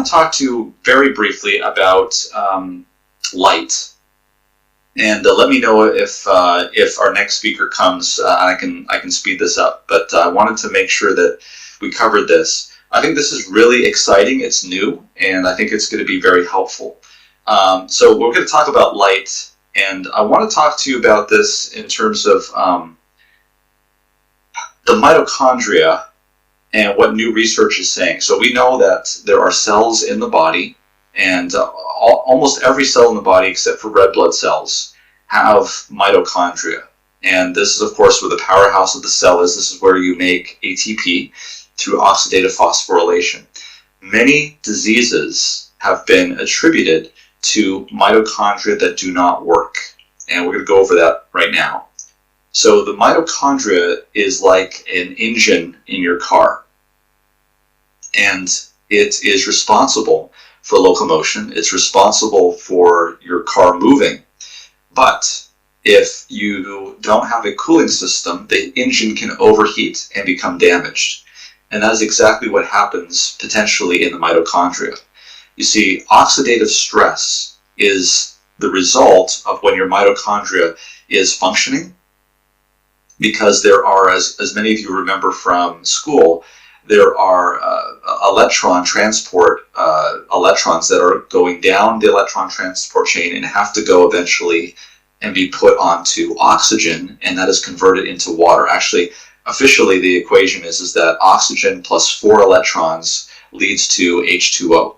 want to talk to you very briefly about light. And let me know if our next speaker comes. I can speed this up. But I wanted to make sure that we covered this. I think this is really exciting. It's new, and I think it's going to be very helpful. So we're going to talk about light, and I want to talk to you about this in terms of the mitochondria and what new research is saying. So we know that there are cells in the body, and almost every cell in the body except for red blood cells have mitochondria. And this is, of course, where the powerhouse of the cell is. This is where you make ATP through oxidative phosphorylation. Many diseases have been attributed to mitochondria that do not work. And we're going to go over that right now. So the mitochondria is like an engine in your car. And it is responsible for locomotion. It's responsible for your car moving. But if you don't have a cooling system, the engine can overheat and become damaged. And that is exactly what happens potentially in the mitochondria. You see, oxidative stress is the result of when your mitochondria is functioning, because there are, as many of you remember from school, there are electron transport electrons that are going down the electron transport chain and have to go eventually and be put onto oxygen, and that is converted into water. Actually, officially the equation is that oxygen plus 4 electrons leads to H2O.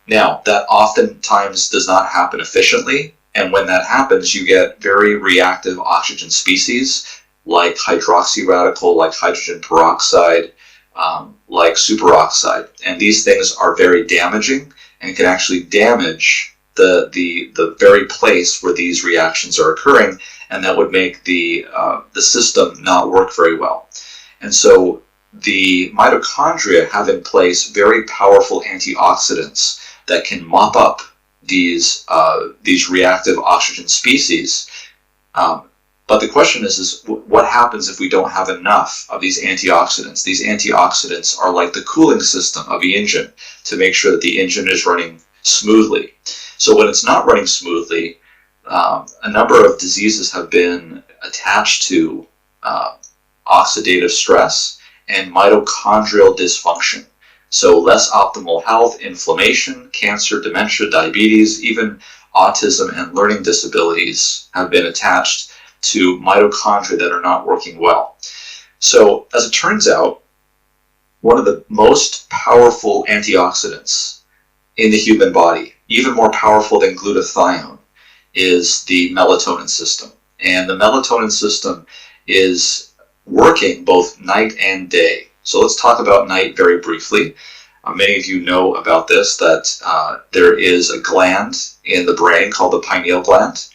Now, that oftentimes does not happen efficiently, and when that happens, you get very reactive oxygen species like hydroxy radical, like hydrogen peroxide, like superoxide. And these things are very damaging and can actually damage the very place where these reactions are occurring, and that would make the system not work very well. And so the mitochondria have in place very powerful antioxidants that can mop up these reactive oxygen species. But the question is what happens if we don't have enough of these antioxidants? These antioxidants are like the cooling system of the engine to make sure that the engine is running smoothly. So when it's not running smoothly, a number of diseases have been attached to oxidative stress and mitochondrial dysfunction. So less optimal health, inflammation, cancer, dementia, diabetes, even autism and learning disabilities have been attached to mitochondria that are not working well. So as it turns out, one of the most powerful antioxidants in the human body, even more powerful than glutathione, is the melatonin system. And the melatonin system is working both night and day. So let's talk about night very briefly. Many of you know about this, that there is a gland in the brain called the pineal gland,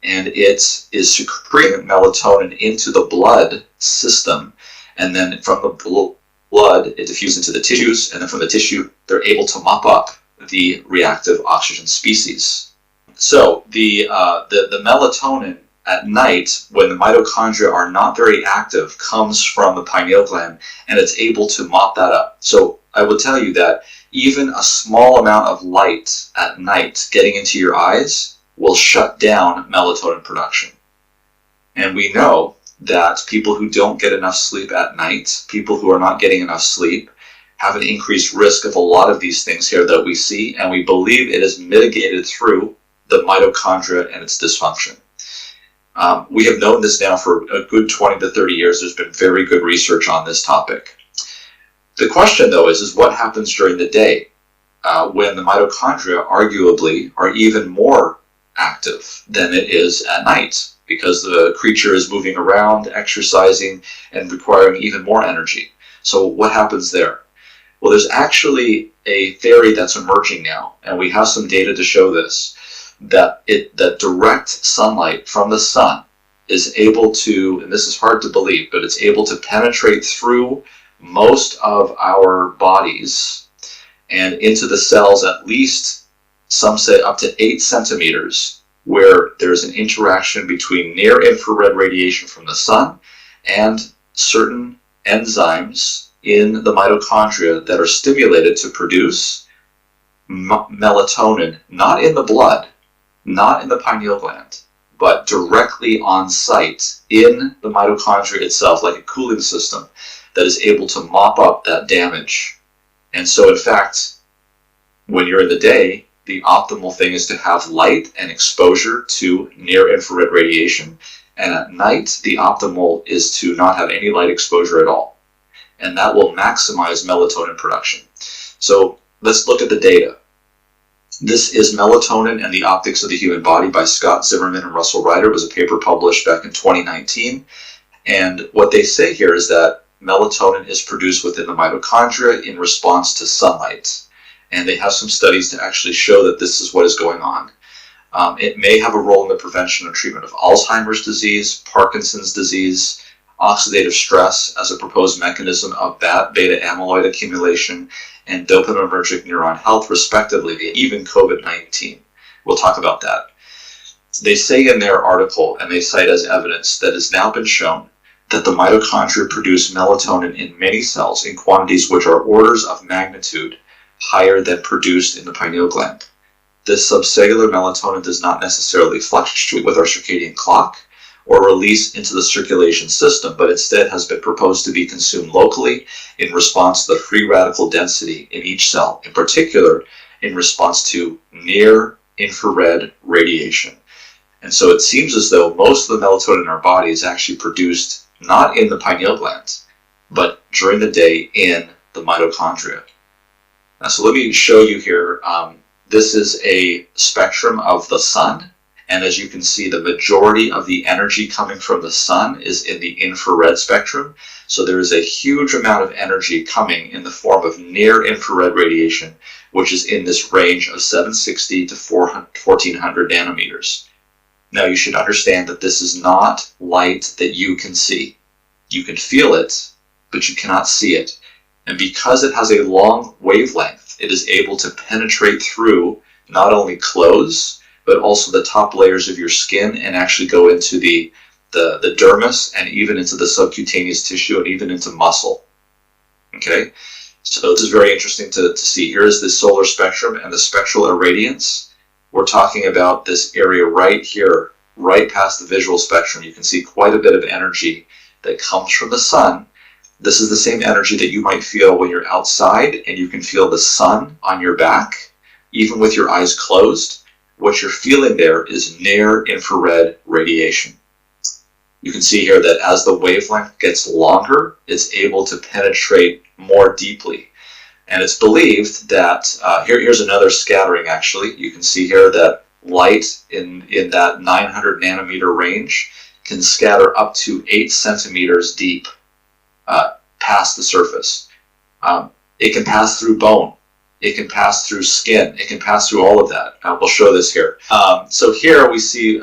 and it is secreting melatonin into the blood system, and then from the blood it diffuses into the tissues, and then from the tissue they're able to mop up the reactive oxygen species. So the melatonin at night, when the mitochondria are not very active, comes from the pineal gland, and it's able to mop that up. So I will tell you that even a small amount of light at night getting into your eyes will shut down melatonin production. And we know that people who don't get enough sleep at night, people who are not getting enough sleep, have an increased risk of a lot of these things here that we see, and we believe it is mitigated through the mitochondria and its dysfunction. We have known this now for a good 20 to 30 years. There's been very good research on this topic. The question, though, is what happens during the day when the mitochondria arguably are even more active than it is at night, because the creature is moving around, exercising, and requiring even more energy. So what happens there? Well, there's actually a theory that's emerging now, and we have some data to show this, that direct sunlight from the sun is able to, and this is hard to believe, but it's able to penetrate through most of our bodies and into the cells, at least some say up to 8 centimeters, where there's an interaction between near infrared radiation from the sun and certain enzymes in the mitochondria that are stimulated to produce melatonin, not in the blood, not in the pineal gland, but directly on site in the mitochondria itself, like a cooling system that is able to mop up that damage. And so, in fact, when you're in the day, the optimal thing is to have light and exposure to near-infrared radiation. And at night, the optimal is to not have any light exposure at all. And that will maximize melatonin production. So let's look at the data. This is Melatonin and the Optics of the Human Body by Scott Zimmerman and Russell Ryder. It was a paper published back in 2019. And what they say here is that melatonin is produced within the mitochondria in response to sunlight. And they have some studies to actually show that this is what is going on. It may have a role in the prevention and treatment of Alzheimer's disease, Parkinson's disease, oxidative stress as a proposed mechanism of beta amyloid accumulation, and dopaminergic neuron health, respectively, even COVID-19. We'll talk about that. They say in their article, and they cite as evidence, that has now been shown that the mitochondria produce melatonin in many cells in quantities which are orders of magnitude higher than produced in the pineal gland. This subcellular melatonin does not necessarily fluctuate with our circadian clock or release into the circulation system, but instead has been proposed to be consumed locally in response to the free radical density in each cell, in particular in response to near-infrared radiation. And so it seems as though most of the melatonin in our body is actually produced not in the pineal gland, but during the day in the mitochondria. Now, so let me show you here. This is a spectrum of the sun. And as you can see, the majority of the energy coming from the sun is in the infrared spectrum. So there is a huge amount of energy coming in the form of near-infrared radiation, which is in this range of 760 to 1400 nanometers. Now, you should understand that this is not light that you can see. You can feel it, but you cannot see it. And because it has a long wavelength, it is able to penetrate through not only clothes, but also the top layers of your skin and actually go into the dermis and even into the subcutaneous tissue and even into muscle. Okay, so this is very interesting to see. Here is the solar spectrum and the spectral irradiance. We're talking about this area right here, right past the visual spectrum. You can see quite a bit of energy that comes from the sun. This is the same energy that you might feel when you're outside and you can feel the sun on your back, even with your eyes closed. What you're feeling there is near-infrared radiation. You can see here that as the wavelength gets longer, it's able to penetrate more deeply. And it's believed that, here's another scattering actually. You can see here that light in that 900 nanometer range can scatter up to 8 centimeters deep past the surface. It can pass through bone. It can pass through skin. It can pass through all of that. We'll show this here. So here we see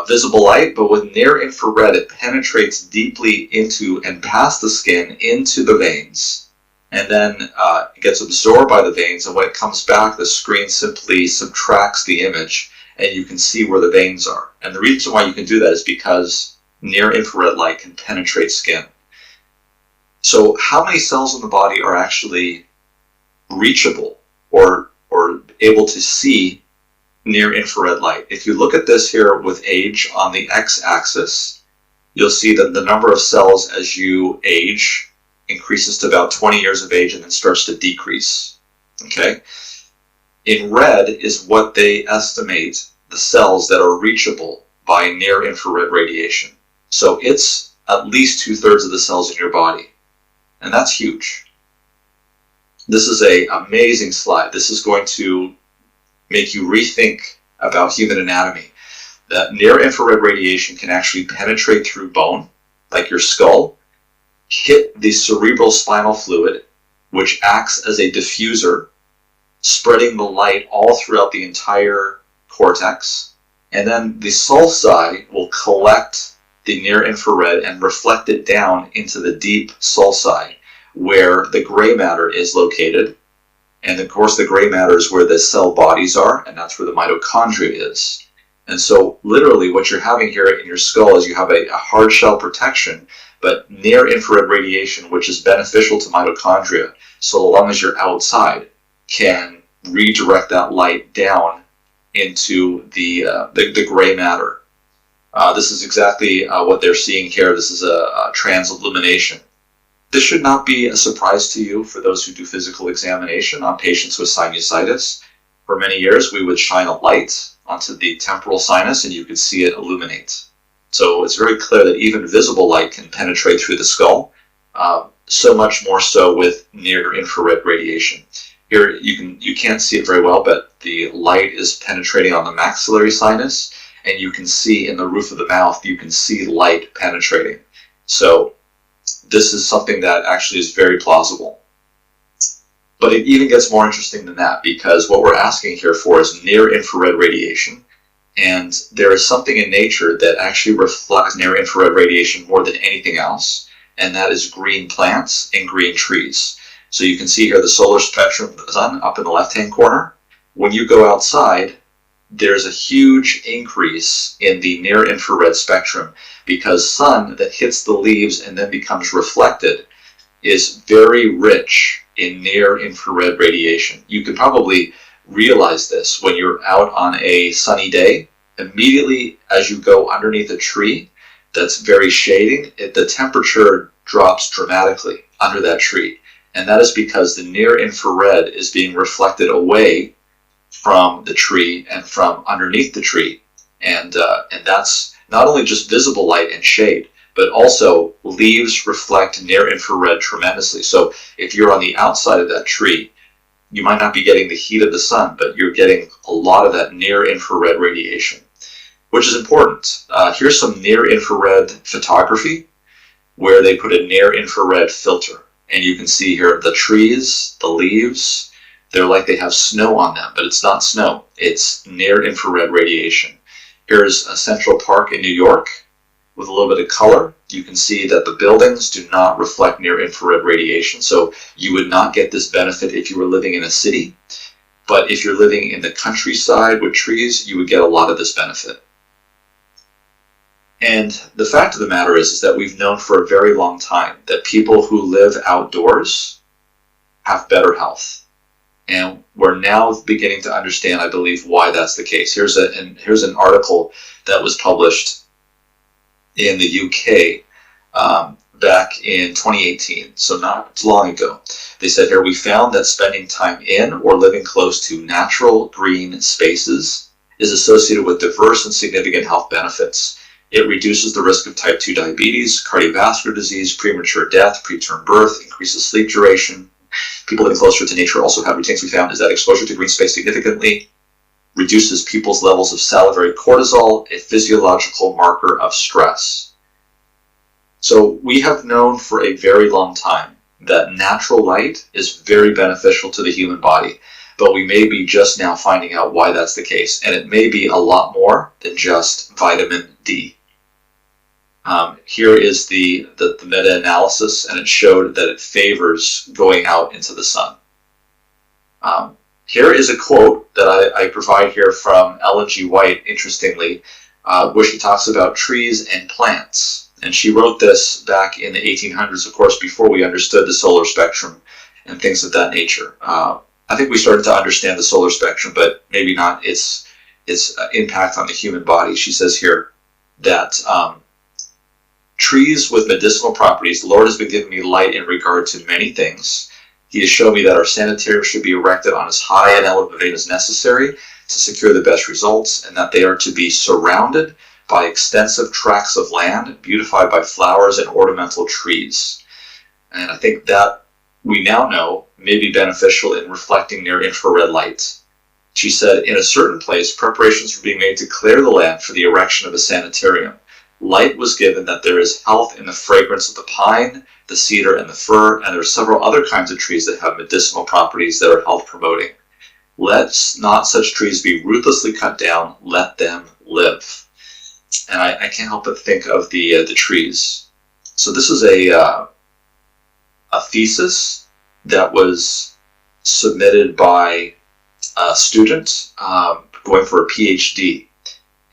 visible light, but with near-infrared, it penetrates deeply into and past the skin into the veins. And then it gets absorbed by the veins, and when it comes back, the screen simply subtracts the image, and you can see where the veins are. And the reason why you can do that is because near-infrared light can penetrate skin. So how many cells in the body are actually reachable or able to see near-infrared light? If you look at this here with age on the x-axis, you'll see that the number of cells as you age increases to about 20 years of age and then starts to decrease. Okay? In red is what they estimate the cells that are reachable by near-infrared radiation. So it's at least 2/3 of the cells in your body. And that's huge. This is an amazing slide. This is going to make you rethink about human anatomy. That near-infrared radiation can actually penetrate through bone, like your skull, hit the cerebral spinal fluid, which acts as a diffuser, spreading the light all throughout the entire cortex. And then the sulci will collect the near-infrared and reflect it down into the deep sulci, where the gray matter is located. And of course, the gray matter is where the cell bodies are, and that's where the mitochondria is. And so literally what you're having here in your skull is you have a hard shell protection, but near-infrared radiation, which is beneficial to mitochondria, so long as you're outside, can redirect that light down into the gray matter. This is exactly what they're seeing here. This is a transillumination. This should not be a surprise to you for those who do physical examination on patients with sinusitis. For many years, we would shine a light onto the temporal sinus and you could see it illuminate. So it's very clear that even visible light can penetrate through the skull, so much more so with near-infrared radiation. Here you can't see it very well, but the light is penetrating on the maxillary sinus, and you can see in the roof of the mouth, you can see light penetrating. So this is something that actually is very plausible. But it even gets more interesting than that, because what we're asking here for is near-infrared radiation, and there is something in nature that actually reflects near-infrared radiation more than anything else, and that is green plants and green trees. So you can see here the solar spectrum of the sun up in the left-hand corner. When you go outside, there's a huge increase in the near-infrared spectrum, because sun that hits the leaves and then becomes reflected is very rich in near-infrared radiation. You can probably realize this when you're out on a sunny day. Immediately as you go underneath a tree that's very shading, the temperature drops dramatically under that tree. And that is because the near-infrared is being reflected away from the tree and from underneath the tree. And that's not only just visible light and shade, but also leaves reflect near-infrared tremendously. So if you're on the outside of that tree, you might not be getting the heat of the sun, but you're getting a lot of that near-infrared radiation, which is important. Here's some near-infrared photography where they put a near-infrared filter. And you can see here the trees, the leaves, they're like they have snow on them, but it's not snow. It's near-infrared radiation. Here's a Central Park in New York with a little bit of color. You can see that the buildings do not reflect near-infrared radiation, so you would not get this benefit if you were living in a city. But if you're living in the countryside with trees, you would get a lot of this benefit. And the fact of the matter is that we've known for a very long time that people who live outdoors have better health. And we're now beginning to understand, I believe, why that's the case. Here's an article that was published in the UK back in 2018, so not too long ago. They said here, we found that spending time in or living close to natural green spaces is associated with diverse and significant health benefits. It reduces the risk of type 2 diabetes, cardiovascular disease, premature death, preterm birth, increases sleep duration. People living closer to nature also have routines. We found is that exposure to green space significantly reduces people's levels of salivary cortisol, a physiological marker of stress. So we have known for a very long time that natural light is very beneficial to the human body, but we may be just now finding out why that's the case, and it may be a lot more than just vitamin D. Here is the meta-analysis, and it showed that it favors going out into the sun. Here is a quote that I provide here from Ellen G. White, interestingly, where she talks about trees and plants. And she wrote this back in the 1800s, of course, before we understood the solar spectrum and things of that nature. I think we started to understand the solar spectrum, but maybe not its impact on the human body. She says here that trees with medicinal properties, the Lord has been giving me light in regard to many things. He has shown me that our sanitarium should be erected on as high an elevation as necessary to secure the best results, and that they are to be surrounded by extensive tracts of land, beautified by flowers and ornamental trees. And I think that we now know may be beneficial in reflecting near infrared light. She said, in a certain place, preparations were being made to clear the land for the erection of a sanitarium. Light was given that there is health in the fragrance of the pine, the cedar, and the fir, and there are several other kinds of trees that have medicinal properties that are health promoting. Let not such trees be ruthlessly cut down, let them live. And I can't help but think of the trees. So this is a thesis that was submitted by a student going for a PhD.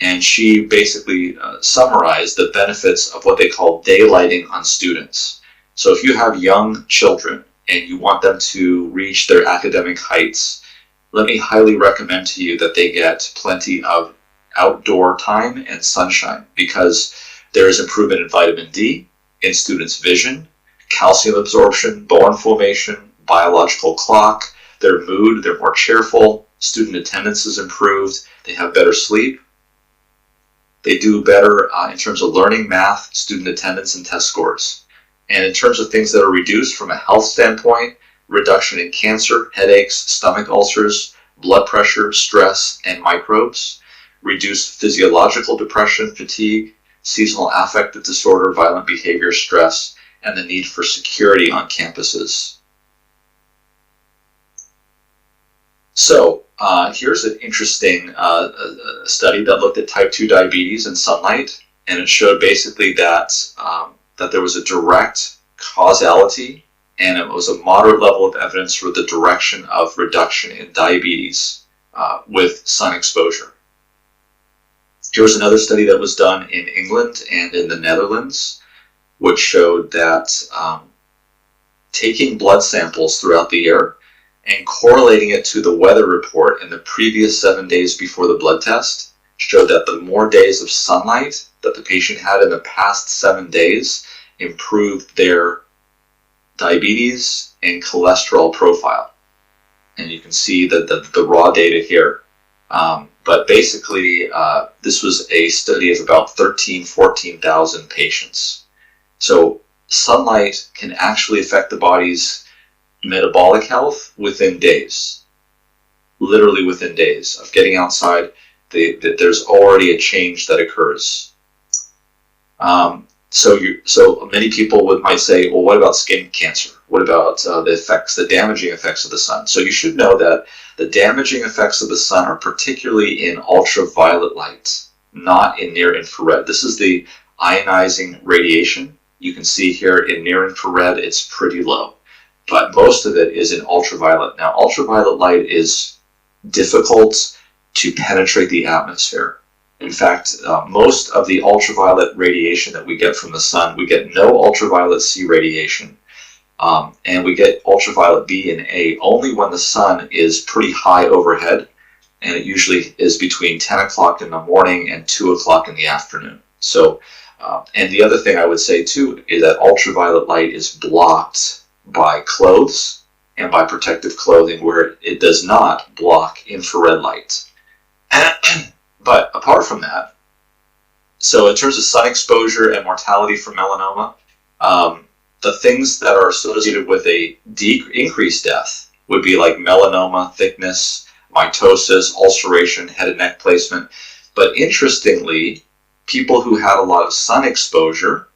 And she basically summarized the benefits of what they call daylighting on students. So if you have young children and you want them to reach their academic heights, let me highly recommend to you that they get plenty of outdoor time and sunshine, because there is improvement in vitamin D, in students' vision, calcium absorption, bone formation, biological clock, their mood, they're more cheerful, student attendance is improved, they have better sleep, they do better in terms of learning, math, student attendance, and test scores. And in terms of things that are reduced from a health standpoint, reduction in cancer, headaches, stomach ulcers, blood pressure, stress, and microbes, reduced physiological depression, fatigue, seasonal affective disorder, violent behavior, stress, and the need for security on campuses. So here's an interesting study that looked at type 2 diabetes and sunlight, and it showed basically that that there was a direct causality, and it was a moderate level of evidence for the direction of reduction in diabetes with sun exposure. Here's another study that was done in England and in the Netherlands, which showed that taking blood samples throughout the year and correlating it to the weather report in the previous 7 days before the blood test showed that the more days of sunlight that the patient had in the past 7 days improved their diabetes and cholesterol profile. And you can see the raw data here. But basically, this was a study of about 14,000 patients. So sunlight can actually affect the body's metabolic health within days. Literally within days of getting outside, there's already a change that occurs. So many people might say, well, what about skin cancer? What about the damaging effects of the sun? So you should know that the damaging effects of the sun are particularly in ultraviolet light, not in near infrared. This is the ionizing radiation. You can see here in near infrared, it's pretty low, but most of it is in ultraviolet. Now, ultraviolet light is difficult to penetrate the atmosphere. In fact, most of the ultraviolet radiation that we get from the sun, we get no ultraviolet C radiation, and we get ultraviolet B and A only when the sun is pretty high overhead, and it usually is between 10 o'clock in the morning and 2 o'clock in the afternoon. So, and the other thing I would say too is that ultraviolet light is blocked by clothes and by protective clothing, where it does not block infrared light. But apart from that, so in terms of sun exposure and mortality for melanoma, the things that are associated with a increased death would be like melanoma, thickness, mitosis, ulceration, head and neck placement. But interestingly, people who had a lot of sun exposure,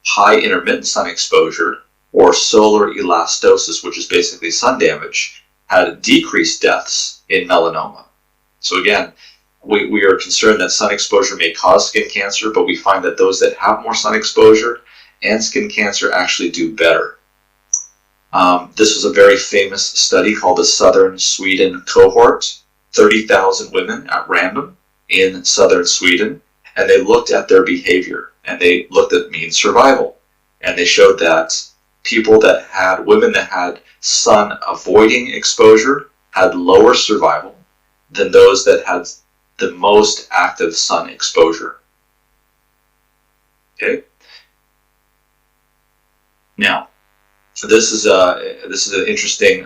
high intermittent sun exposure, or solar elastosis, which is basically sun damage, had decreased deaths in melanoma. So again, we are concerned that sun exposure may cause skin cancer, but we find that those that have more sun exposure and skin cancer actually do better. This was a very famous study called the Southern Sweden cohort, 30,000 women at random in southern Sweden, and they looked at their behavior, and they looked at mean survival, and they showed that women that had sun avoiding exposure had lower survival than those that had the most active sun exposure. Okay. Now, so this is an interesting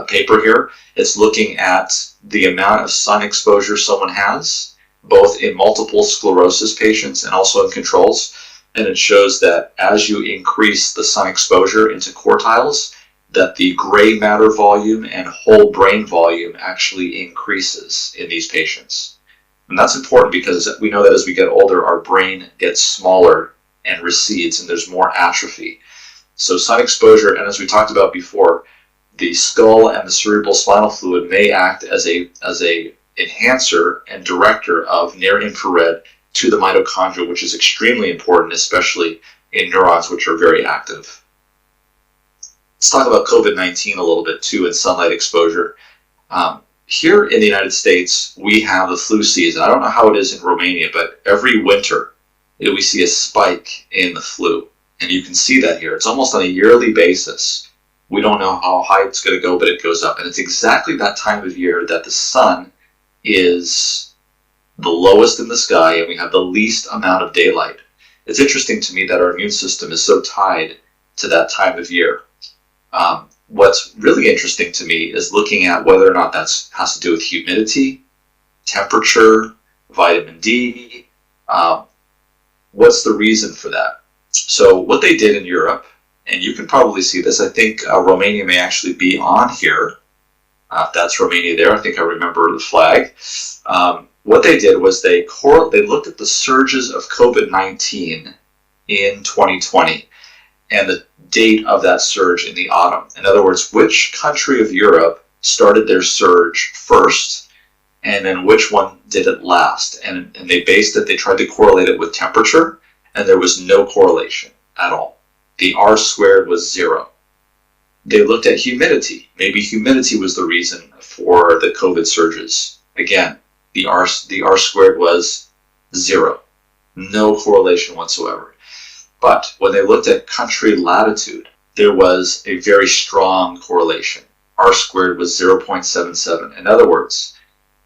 paper here. It's looking at the amount of sun exposure someone has, both in multiple sclerosis patients and also in controls. And it shows that as you increase the sun exposure into quartiles, that the gray matter volume and whole brain volume actually increases in these patients. And that's important because we know that as we get older, our brain gets smaller and recedes, and there's more atrophy. So sun exposure, and as we talked about before, the skull and the cerebral spinal fluid may act as a enhancer and director of near infrared to the mitochondria, which is extremely important, especially in neurons, which are very active. Let's talk about COVID-19 a little bit too, and sunlight exposure. Here in the United States, we have the flu season. I don't know how it is in Romania, but every winter we see a spike in the flu. And you can see that here. It's almost on a yearly basis. We don't know how high it's going to go, but it goes up. And it's exactly that time of year that the sun is the lowest in the sky and we have the least amount of daylight. It's interesting to me that our immune system is so tied to that time of year. What's really interesting to me is looking at whether or not that has to do with humidity, temperature, vitamin D. What's the reason for that? So what they did in Europe, and you can probably see this, I think Romania may actually be on here. That's Romania there. I think I remember the flag. What they did was they looked at the surges of COVID-19 in 2020 and the date of that surge in the autumn. In other words, which country of Europe started their surge first, and then which one did it last. And they tried to correlate it with temperature, and there was no correlation at all. The R-squared was 0. They looked at humidity. Maybe humidity was the reason for the COVID surges. Again, the R-squared was 0. No correlation whatsoever. But when they looked at country latitude, there was a very strong correlation. R-squared was 0.77. In other words,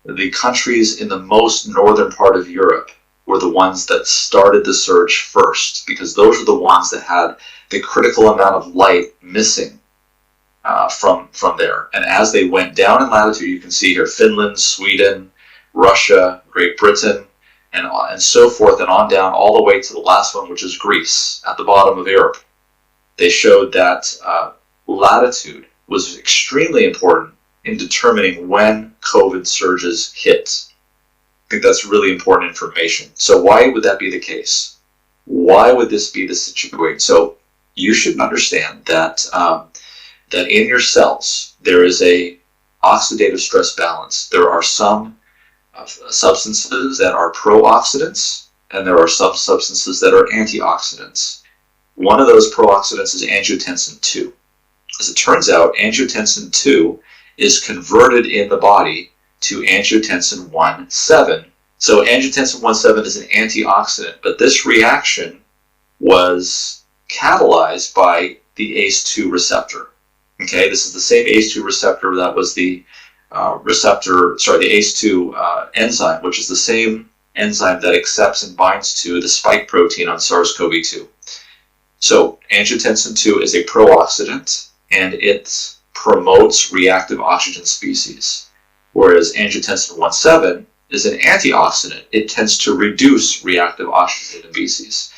the countries in the most northern part of Europe were the ones that started the surge first, because those are the ones that had the critical amount of light missing from there. And as they went down in latitude, you can see here Finland, Sweden, Russia, Great Britain, and so forth and on down all the way to the last one, which is Greece, at the bottom of Europe. They showed that latitude was extremely important in determining when COVID surges hit. I think that's really important information. So why would that be the case? Why would this be the situation? So you should understand that that in your cells there is a oxidative stress balance. There are some substances that are pro-oxidants, and there are some substances that are antioxidants. One of those pro-oxidants is angiotensin II. As it turns out, angiotensin II is converted in the body to angiotensin 1,7. So angiotensin 1,7 is an antioxidant, but this reaction was catalyzed by the ACE2 receptor. Okay, this is the same ACE2 receptor that was the the ACE2 enzyme, which is the same enzyme that accepts and binds to the spike protein on SARS-CoV-2. So angiotensin II is a pro-oxidant, and it promotes reactive oxygen species, whereas angiotensin 1,7 is an antioxidant. It tends to reduce reactive oxygen species.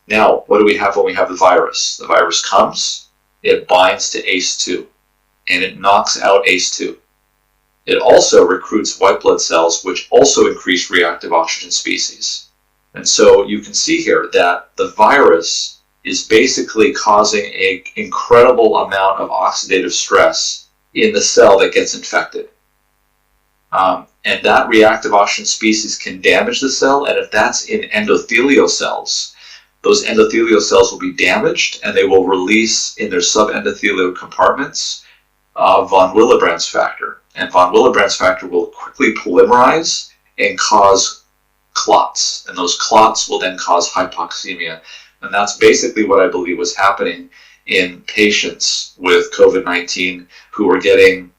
Now, what do we have when we have the virus? The virus comes, it binds to ACE2, and it knocks out ACE2. It also recruits white blood cells, which also increase reactive oxygen species. And so you can see here that the virus is basically causing an incredible amount of oxidative stress in the cell that gets infected. And that reactive oxygen species can damage the cell, and if that's in endothelial cells, those endothelial cells will be damaged, and they will release in their subendothelial compartments von Willebrand's factor. And von Willebrand's factor will quickly polymerize and cause clots. And those clots will then cause hypoxemia. And that's basically what I believe was happening in patients with COVID-19 who were getting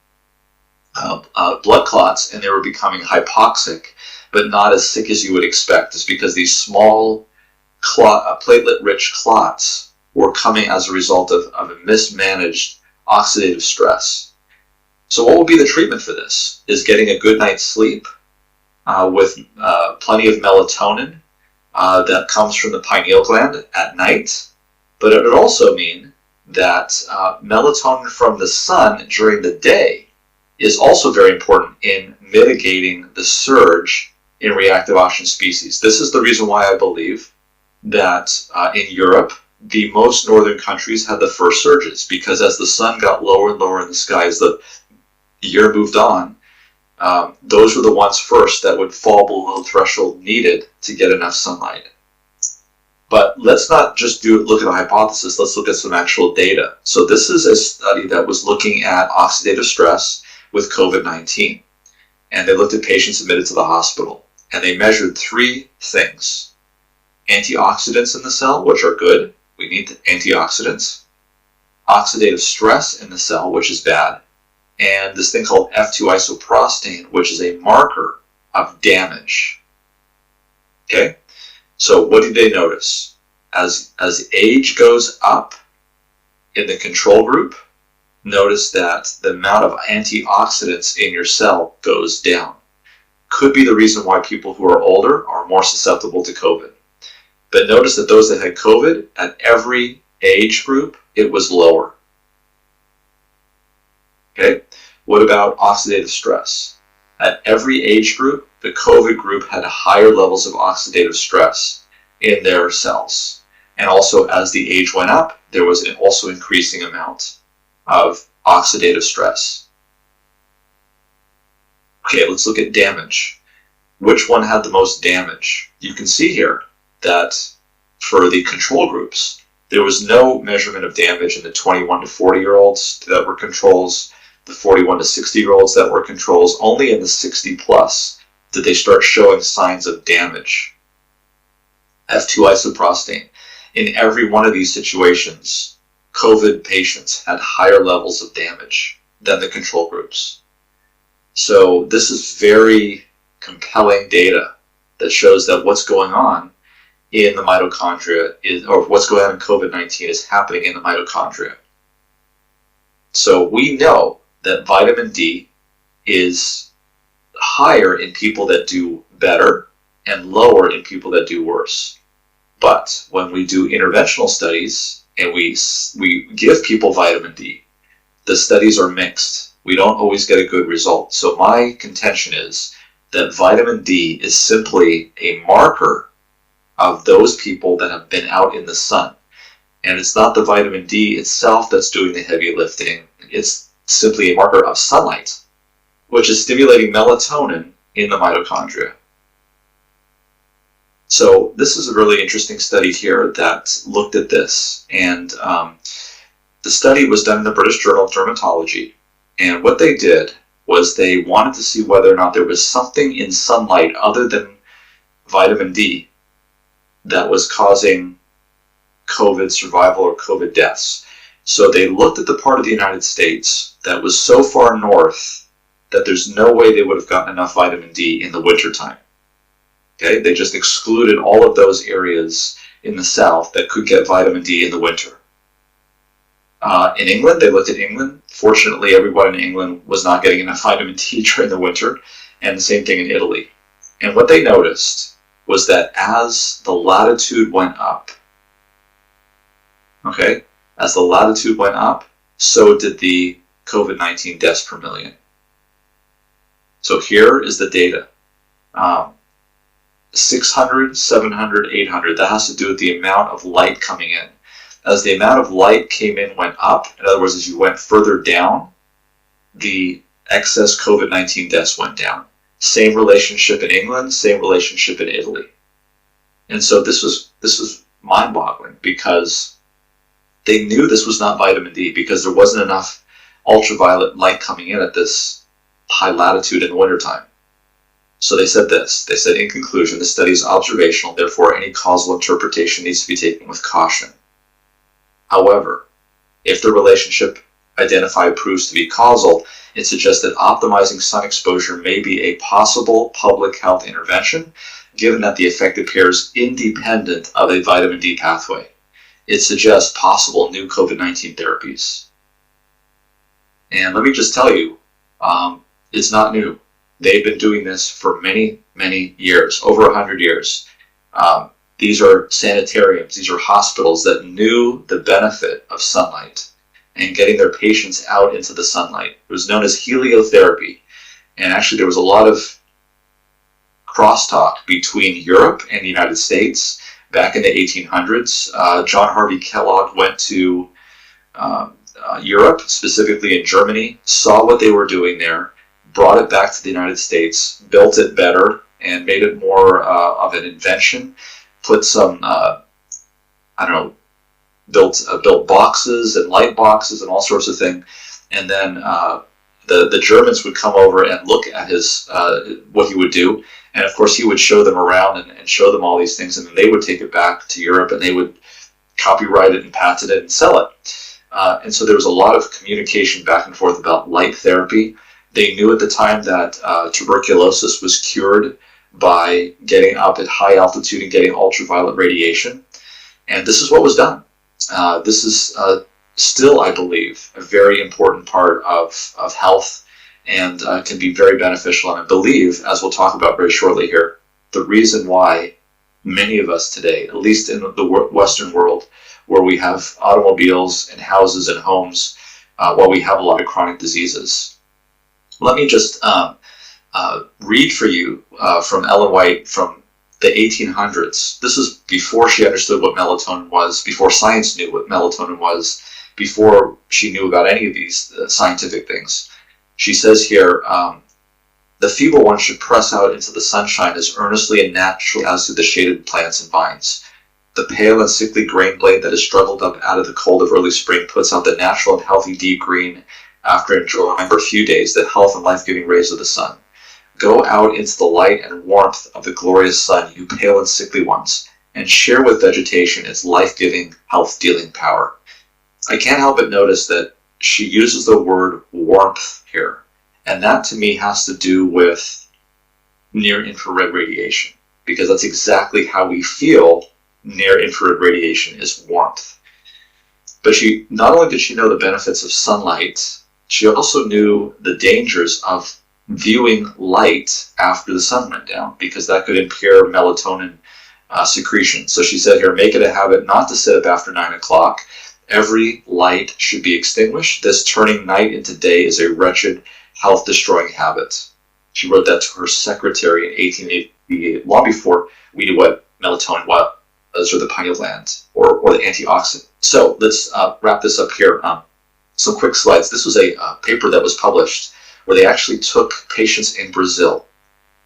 blood clots, and they were becoming hypoxic, but not as sick as you would expect. It's because these small platelet-rich clots were coming as a result of a mismanaged oxidative stress. So what would be the treatment for this? Is getting a good night's sleep with plenty of melatonin that comes from the pineal gland at night. But it would also mean that melatonin from the sun during the day is also very important in mitigating the surge in reactive oxygen species. This is the reason why I believe that in Europe, the most northern countries had the first surges, because as the sun got lower and lower in the sky, as the year moved on, those were the ones first that would fall below the threshold needed to get enough sunlight. But let's not just look at a hypothesis, let's look at some actual data. So this is a study that was looking at oxidative stress with COVID-19. And they looked at patients admitted to the hospital. And they measured 3 things. Antioxidants in the cell, which are good. We need antioxidants. oxidative stress in the cell, which is bad, and this thing called F2-isoprostane, which is a marker of damage. Okay? So what did they notice? As age goes up in the control group, notice that the amount of antioxidants in your cell goes down. Could be the reason why people who are older are more susceptible to COVID. But notice that those that had COVID, at every age group, it was lower. Okay? What about oxidative stress? At every age group, the COVID group had higher levels of oxidative stress in their cells. And also, as the age went up, there was an also increasing amount of oxidative stress. Okay, let's look at damage. Which one had the most damage? You can see here that for the control groups, there was no measurement of damage in the 21 to 40-year-olds that were controls, the 41 to 60-year-olds that were controls. Only in the 60 plus did they start showing signs of damage. F2-isoprostane. In every one of these situations, COVID patients had higher levels of damage than the control groups. So this is very compelling data that shows that what's going on in the mitochondria, or what's going on in COVID-19 is happening in the mitochondria. So we know that vitamin D is higher in people that do better and lower in people that do worse. But when we do interventional studies and we give people vitamin D, the studies are mixed. We don't always get a good result. So my contention is that vitamin D is simply a marker of those people that have been out in the sun. And it's not the vitamin D itself that's doing the heavy lifting. It's simply a marker of sunlight, which is stimulating melatonin in the mitochondria. So this is a really interesting study here that looked at this. And the study was done in the British Journal of Dermatology. And what they did was they wanted to see whether or not there was something in sunlight other than vitamin D that was causing COVID survival or COVID deaths. So they looked at the part of the United States that was so far north that there's no way they would have gotten enough vitamin D in the wintertime. Okay, they just excluded all of those areas in the south that could get vitamin D in the winter. In England, they looked at England. Fortunately, everyone in England was not getting enough vitamin D during the winter, and the same thing in Italy. And what they noticed was that as the latitude went up, okay, as the latitude went up, so did the COVID-19 deaths per million. So here is the data. 600, 700, 800, that has to do with the amount of light coming in. As the amount of light came in went up, in other words, as you went further down, the excess COVID-19 deaths went down. Same relationship in England, same relationship in Italy. And so this was mind-boggling because they knew this was not vitamin D because there wasn't enough ultraviolet light coming in at this high latitude in the wintertime. So they said this. They said, in conclusion, the study is observational, therefore any causal interpretation needs to be taken with caution. However, if the relationship identified proves to be causal, it suggests that optimizing sun exposure may be a possible public health intervention, given that the effect appears independent of a vitamin D pathway. It suggests possible new COVID-19 therapies. And let me just tell you, it's not new. They've been doing this for many, many years, over 100 years. These are sanitariums, these are hospitals that knew the benefit of sunlight and getting their patients out into the sunlight. It was known as heliotherapy. And actually there was a lot of crosstalk between Europe and the United States back in the 1800s. John Harvey Kellogg went to Europe, specifically in Germany, saw what they were doing there, brought it back to the United States, built it better, and made it more of an invention. Put some, built boxes and light boxes and all sorts of things. And then the Germans would come over and look at his what he would do. And of course, he would show them around and show them all these things. And then they would take it back to Europe and they would copyright it and patent it and sell it. And so there was a lot of communication back and forth about light therapy. They knew at the time that tuberculosis was cured by getting up at high altitude and getting ultraviolet radiation. And this is what was done. This is still, I believe, a very important part of health and can be very beneficial. And I believe, as we'll talk about very shortly here, the reason why many of us today, at least in the Western world, where we have automobiles and houses and homes, while we have a lot of chronic diseases. Let me just read for you from Ellen White from the 1800s. This is before she understood what melatonin was, before science knew what melatonin was, before she knew about any of these scientific things. She says here, the feeble one should press out into the sunshine as earnestly and naturally as do the shaded plants and vines. The pale and sickly grain blade that has struggled up out of the cold of early spring puts out the natural and healthy deep green after enjoying for a few days the health and life-giving rays of the sun. Go out into the light and warmth of the glorious sun, you pale and sickly ones, and share with vegetation its life-giving, health-dealing power. I can't help but notice that she uses the word warmth here, and that to me has to do with near-infrared radiation, because that's exactly how we feel near-infrared radiation is warmth. But she not only did she know the benefits of sunlight, she also knew the dangers of viewing light after the sun went down, because that could impair melatonin secretion. So she said here, make it a habit not to sit up after 9 o'clock. Every light should be extinguished. This turning night into day is a wretched, health-destroying habit. She wrote that to her secretary in 1888, long before we knew what melatonin was, or the pineal gland, or the antioxidant. So let's wrap this up here. Some quick slides. This was a paper that was published where they actually took patients in Brazil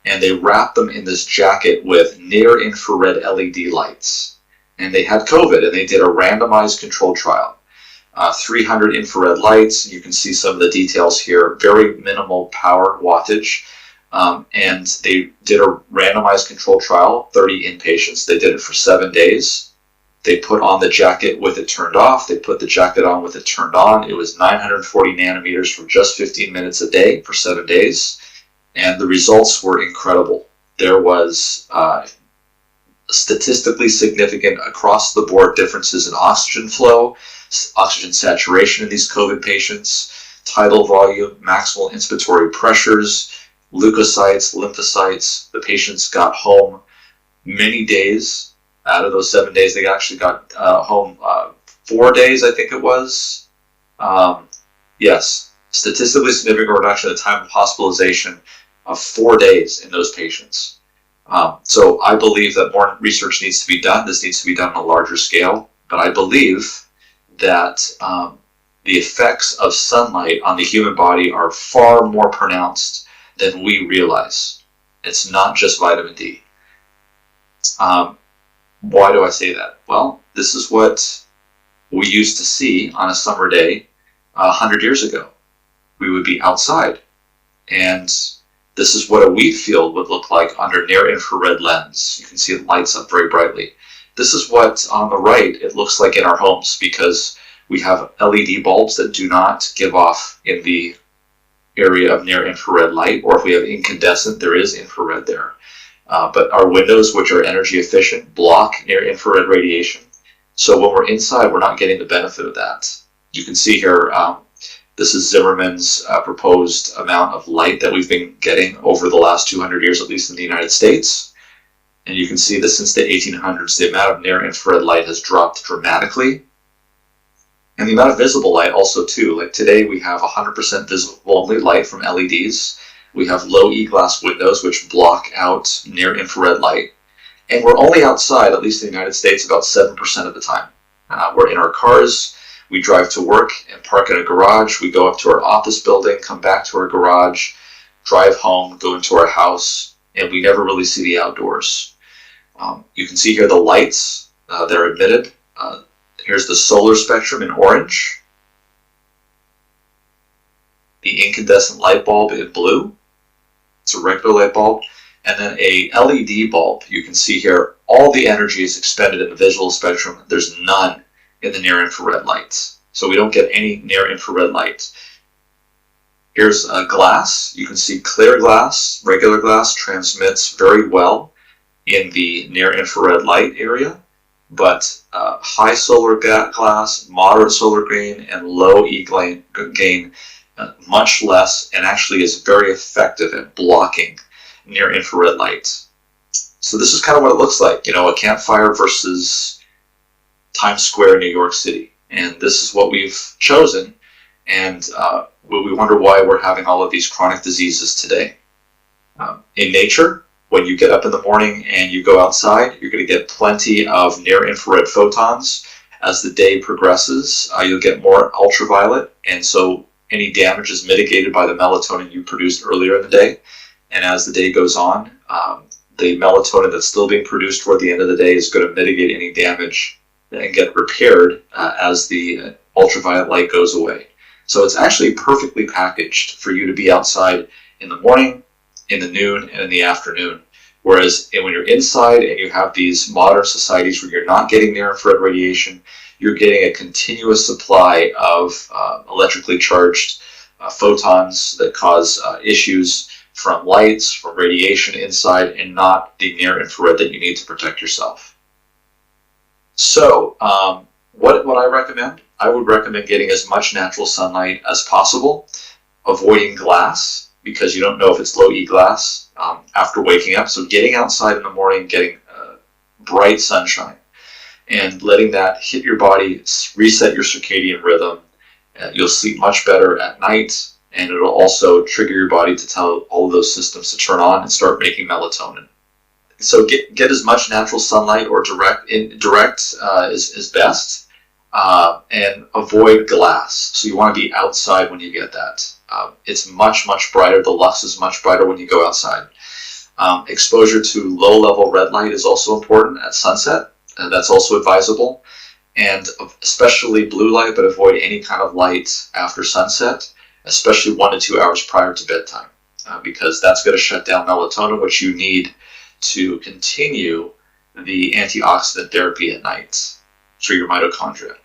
and they wrapped them in this jacket with near-infrared LED lights. And they had COVID, and they did a randomized controlled trial. 300 infrared lights. You can see some of the details here. Very minimal power wattage. And they did a randomized controlled trial, 30 inpatients. They did it for 7 days. They put on the jacket with it turned off. They put the jacket on with it turned on. It was 940 nanometers for just 15 minutes a day for 7 days. And the results were incredible. There was statistically significant across the board differences in oxygen flow, oxygen saturation in these COVID patients, tidal volume, maximal inspiratory pressures, leukocytes, lymphocytes. The patients got home many days. Out of those 7 days, they actually got home 4 days, I think it was. Yes, statistically significant reduction in the time of hospitalization of 4 days in those patients. So I believe that more research needs to be done. This needs to be done on a larger scale. But I believe that the effects of sunlight on the human body are far more pronounced than we realize. It's not just vitamin D. Why do I say that? Well, this is what we used to see on a summer day 100 years ago. We would be outside, and this is what a wheat field would look like under near-infrared lens. You can see it lights up very brightly. This is what, on the right, it looks like in our homes, because we have LED bulbs that do not give off in the area of near-infrared light, or if we have incandescent, there is infrared there. But our windows, which are energy efficient, block near-infrared radiation. So when we're inside, we're not getting the benefit of that. You can see here, this is Zimmerman's proposed amount of light that we've been getting over the last 200 years, at least in the United States. And you can see that since the 1800s, the amount of near-infrared light has dropped dramatically. And the amount of visible light also too. Like today, we have 100% visible only light from LEDs. We have low E-glass windows, which block out near-infrared light. And we're only outside, at least in the United States, about 7% of the time. We're in our cars, we drive to work and park in a garage, we go up to our office building, come back to our garage, drive home, go into our house, and we never really see the outdoors. You can see here the lights that are emitted. Here's the solar spectrum in orange, the incandescent light bulb in blue. It's a regular light bulb. And then a LED bulb. You can see here all the energy is expended in the visual spectrum. There's none in the near-infrared lights. So we don't get any near-infrared light. Here's a glass. You can see clear glass, regular glass transmits very well in the near-infrared light area, but high solar glass, moderate solar gain, and low E gain, much less, and actually is very effective at blocking near-infrared light. So this is kind of what it looks like, a campfire versus Times Square, New York City. And this is what we've chosen, and we wonder why we're having all of these chronic diseases today. In nature, when you get up in the morning and you go outside, you're going to get plenty of near-infrared photons. As the day progresses, you'll get more ultraviolet, and so any damage is mitigated by the melatonin you produced earlier in the day. And as the day goes on, the melatonin that's still being produced toward the end of the day is going to mitigate any damage and get repaired as the ultraviolet light goes away. So it's actually perfectly packaged for you to be outside in the morning, in the noon, and in the afternoon. Whereas when you're inside and you have these modern societies where you're not getting near-infrared radiation, you're getting a continuous supply of electrically charged photons that cause issues from lights, from radiation inside, and not the near-infrared that you need to protect yourself. So what I recommend? I would recommend getting as much natural sunlight as possible, avoiding glass, because you don't know if it's low E glass after waking up. So getting outside in the morning, getting bright sunshine, and letting that hit your body, reset your circadian rhythm. You'll sleep much better at night, and it'll also trigger your body to tell all of those systems to turn on and start making melatonin. So get as much natural sunlight or direct is best. And avoid glass. So you want to be outside when you get that. It's much, much brighter. The lux is much brighter when you go outside. Exposure to low-level red light is also important at sunset. That's also advisable. And especially blue light, but avoid any kind of light after sunset, especially 1 to 2 hours prior to bedtime, because that's going to shut down melatonin, which you need to continue the antioxidant therapy at night through your mitochondria.